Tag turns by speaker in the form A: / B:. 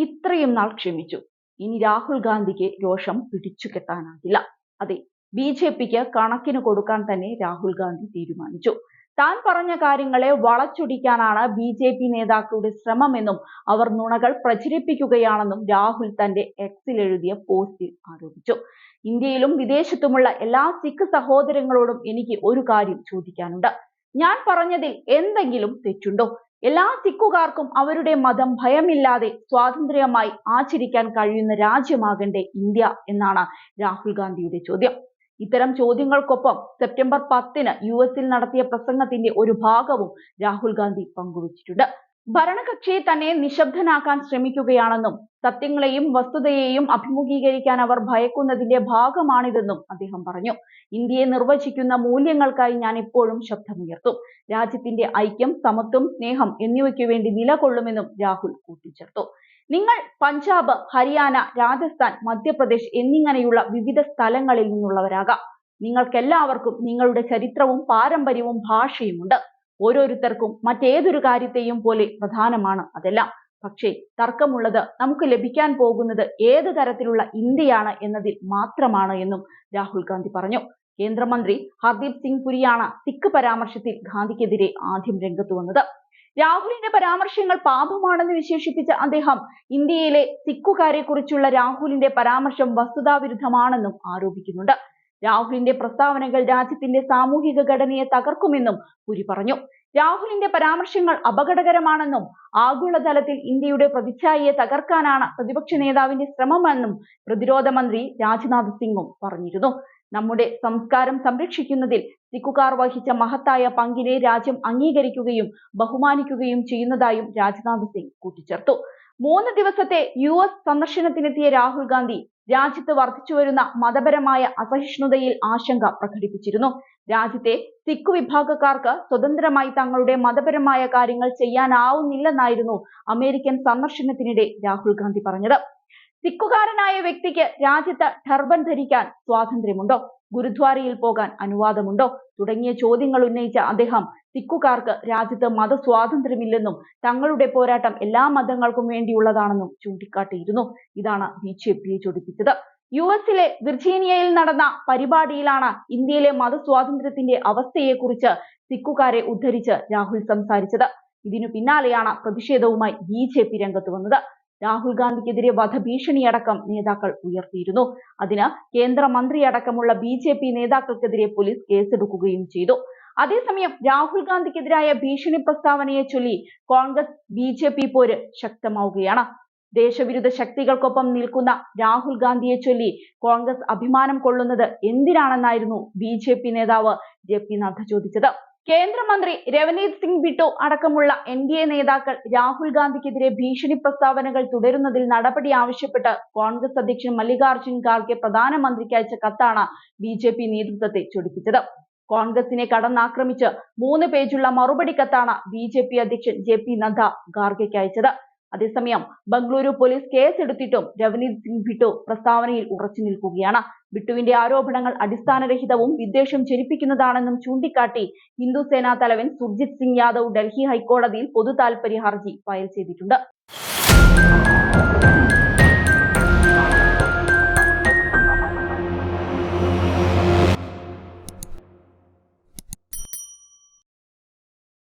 A: ഇത്രയും നാൾ ക്ഷമിച്ചു. ഇനി രാഹുൽ ഗാന്ധിക്ക് രോഷം പിടിച്ചുകെട്ടാനാകില്ല. അതെ, ബി.ജെ.പിക്ക് കണക്കിന് കൊടുക്കാൻ തന്നെ രാഹുൽ ഗാന്ധി തീരുമാനിച്ചു. താൻ പറഞ്ഞ കാര്യങ്ങളെ വളച്ചൊടിക്കാനാണ് ബി.ജെ.പി നേതാക്കളുടെ ശ്രമമെന്നും അവർ നുണകൾ പ്രചരിപ്പിക്കുകയാണെന്നും രാഹുൽ തന്റെ എക്സിൽ എഴുതിയ പോസ്റ്റിൽ ആരോപിച്ചു. ഇന്ത്യയിലും വിദേശത്തുമുള്ള എല്ലാ സിഖ് സഹോദരങ്ങളോടും എനിക്ക് ഒരു കാര്യം ചോദിക്കാനുണ്ട്. ഞാൻ പറഞ്ഞതിൽ എന്തെങ്കിലും തെറ്റുണ്ടോ? എല്ലാ സിഖുകാർക്കും അവരുടെ മതം ഭയമില്ലാതെ സ്വാതന്ത്ര്യമായി ആചരിക്കാൻ കഴിയുന്ന രാജ്യമാകണ്ടേ ഇന്ത്യ എന്നാണ് രാഹുൽ ഗാന്ധിയുടെ ചോദ്യം. ഇത്തരം ചോദ്യങ്ങൾക്കൊപ്പം സെപ്റ്റംബർ 10 യുഎസിൽ നടത്തിയ പ്രസംഗത്തിന്റെ ഒരു ഭാഗവും രാഹുൽ ഗാന്ധി പങ്കുവച്ചിട്ടുണ്ട്. ഭരണകക്ഷിയെ തന്നെ നിശബ്ദനാക്കാൻ ശ്രമിക്കുകയാണെന്നും സത്യങ്ങളെയും വസ്തുതയെയും അഭിമുഖീകരിക്കാൻ അവർ ഭയക്കുന്നതിന്റെ ഭാഗമാണിതെന്നും അദ്ദേഹം പറഞ്ഞു. ഇന്ത്യയെ നിർവചിക്കുന്ന മൂല്യങ്ങൾക്കായി ഞാൻ എപ്പോഴും ശബ്ദമുയർത്തും. രാജ്യത്തിന്റെ ഐക്യം, സമത്വം, സ്നേഹം എന്നിവയ്ക്കു വേണ്ടി നിലകൊള്ളുമെന്നും രാഹുൽ കൂട്ടിച്ചേർത്തു. നിങ്ങൾ പഞ്ചാബ്, ഹരിയാന, രാജസ്ഥാൻ, മധ്യപ്രദേശ് എന്നിങ്ങനെയുള്ള വിവിധ സ്ഥലങ്ങളിൽ നിന്നുള്ളവരാകാം. നിങ്ങൾക്കെല്ലാവർക്കും നിങ്ങളുടെ ചരിത്രവും പാരമ്പര്യവും ഭാഷയുമുണ്ട്. ഓരോരുത്തർക്കും മറ്റേതൊരു കാര്യത്തെയും പോലെ പ്രധാനമാണ് അതെല്ലാം. പക്ഷേ തർക്കമുള്ളത് നമുക്ക് ലഭിക്കാൻ പോകുന്നത് ഏത് തരത്തിലുള്ള ഇന്ത്യയാണ് എന്നതിൽ മാത്രമാണ് എന്നും രാഹുൽ ഗാന്ധി പറഞ്ഞു. കേന്ദ്രമന്ത്രി ഹർദീപ് സിംഗ് പുരിയാണ് സിഖ് പരാമർശത്തിൽ ഗാന്ധിക്കെതിരെ ആദ്യം രംഗത്ത് വന്നത്. രാഹുലിന്റെ പരാമർശങ്ങൾ പാപമാണെന്ന് വിശേഷിപ്പിച്ച അദ്ദേഹം ഇന്ത്യയിലെ സിഖുകാരെ കുറിച്ചുള്ള രാഹുലിന്റെ പരാമർശം വസ്തുതാവിരുദ്ധമാണെന്നും ആരോപിക്കുന്നുണ്ട്. രാഹുലിന്റെ പ്രസ്താവനകൾ രാജ്യത്തിന്റെ സാമൂഹിക ഘടനയെ തകർക്കുമെന്നും പുരി പറഞ്ഞു. രാഹുലിന്റെ പരാമർശങ്ങൾ അപകടകരമാണെന്നും ആഗോളതലത്തിൽ ഇന്ത്യയുടെ പ്രതിച്ഛായയെ തകർക്കാനാണ് പ്രതിപക്ഷ നേതാവിന്റെ ശ്രമമെന്നും പ്രതിരോധ മന്ത്രി രാജ്നാഥ് സിംഗും പറഞ്ഞിരുന്നു. നമ്മുടെ സംസ്കാരം സംരക്ഷിക്കുന്നതിൽ സിഖുകാർ വഹിച്ച മഹത്തായ പങ്കിനെ രാജ്യം അംഗീകരിക്കുകയും ബഹുമാനിക്കുകയും ചെയ്യുന്നതായും രാജ്നാഥ് സിംഗ് കൂട്ടിച്ചേർത്തു. 3 ദിവസത്തെ US സന്ദർശനത്തിനെത്തിയ രാഹുൽ ഗാന്ധി രാജ്യത്ത് വർദ്ധിച്ചുവരുന്ന മതപരമായ അസഹിഷ്ണുതയിൽ ആശങ്ക പ്രകടിപ്പിച്ചിരുന്നു. രാജ്യത്തെ സിഖ് വിഭാഗക്കാർക്ക് സ്വതന്ത്രമായി തങ്ങളുടെ മതപരമായ കാര്യങ്ങൾ ചെയ്യാനാവുന്നില്ലെന്നായിരുന്നു അമേരിക്കൻ സന്ദർശനത്തിനിടെ രാഹുൽ ഗാന്ധി പറഞ്ഞത്. സിഖുകാരനായ വ്യക്തിക്ക് രാജ്യത്ത് ടർബൻ ധരിക്കാൻ സ്വാതന്ത്ര്യമുണ്ടോ? ഗുരുദ്വാരയിൽ പോകാൻ അനുവാദമുണ്ടോ? തുടങ്ങിയ ചോദ്യങ്ങൾ ഉന്നയിച്ച അദ്ദേഹം സിഖുകാർക്ക് രാജ്യത്ത് മതസ്വാതന്ത്ര്യമില്ലെന്നും തങ്ങളുടെ പോരാട്ടം എല്ലാ മതങ്ങൾക്കും വേണ്ടിയുള്ളതാണെന്നും ചൂണ്ടിക്കാട്ടിയിരുന്നു. ഇതാണ് ബി.ജെ.പിയെ ചൊടിപ്പിച്ചത്. യുഎസിലെ വിർജീനിയയിൽ നടന്ന പരിപാടിയിലാണ് ഇന്ത്യയിലെ മതസ്വാതന്ത്ര്യത്തിന്റെ അവസ്ഥയെക്കുറിച്ച് സിഖുകാരെ ഉദ്ധരിച്ച് രാഹുൽ സംസാരിച്ചത്. ഇതിനു പിന്നാലെയാണ് പ്രതിഷേധവുമായി ബി.ജെ.പി രംഗത്ത് വന്നത്. രാഹുൽ ഗാന്ധിക്കെതിരെ വധഭീഷണിയടക്കം നേതാക്കൾ ഉയർത്തിയിരുന്നു. അതിന് കേന്ദ്രമന്ത്രിയടക്കമുള്ള ബി.ജെ.പി നേതാക്കൾക്കെതിരെ പോലീസ് കേസെടുക്കുകയും ചെയ്തു. അതേസമയം രാഹുൽ ഗാന്ധിക്കെതിരായ ഭീഷണി പ്രസ്താവനയെ ചൊല്ലി കോൺഗ്രസ് ബി.ജെ.പി പോര് ശക്തമാവുകയാണ്. ദേശവിരുദ്ധ ശക്തികൾക്കൊപ്പം നിൽക്കുന്ന രാഹുൽ ഗാന്ധിയെ ചൊല്ലി കോൺഗ്രസ് അഭിമാനം കൊള്ളുന്നത് എന്തിനാണെന്നായിരുന്നു ബി.ജെ.പി നേതാവ് ജെ.പി നദ്ദ ചോദിച്ചത്. കേന്ദ്രമന്ത്രി രവനീത് സിംഗ് ബിട്ടു അടക്കമുള്ള NDA നേതാക്കൾ രാഹുൽ ഗാന്ധിക്കെതിരെ ഭീഷണി പ്രസ്താവനകൾ തുടരുന്നതിൽ നടപടി ആവശ്യപ്പെട്ട് കോൺഗ്രസ് അധ്യക്ഷൻ മല്ലികാർജുൻ ഖാർഗെ പ്രധാനമന്ത്രിക്ക് അയച്ച കത്താണ് ബി.ജെ.പി നേതൃത്വത്തെ ചൊടിപ്പിച്ചത്. കോൺഗ്രസിനെ കടന്നാക്രമിച്ച് 3 പേജുള്ള മറുപടി കത്താണ് ബി.ജെ.പി അധ്യക്ഷൻ ജെ.പി നദ്ദ ഖാർഗെക്ക് അയച്ചത്. അതേസമയം ബംഗളൂരു പോലീസ് കേസെടുത്തിട്ടും രവനീത് സിംഗ് ബിട്ടു പ്രസ്താവനയിൽ ഉറച്ചു നിൽക്കുകയാണ്. ബിട്ടുവിന്റെ ആരോപണങ്ങൾ അടിസ്ഥാനരഹിതവും വിദ്വേഷം ജനിപ്പിക്കുന്നതാണെന്നും ചൂണ്ടിക്കാട്ടി ഹിന്ദു സേനാ തലവൻ സുർജിത് സിംഗ് യാദവ് ഡൽഹി ഹൈക്കോടതിയിൽ പൊതു താൽപര്യ ഹർജി ഫയൽ ചെയ്തിട്ടുണ്ട്.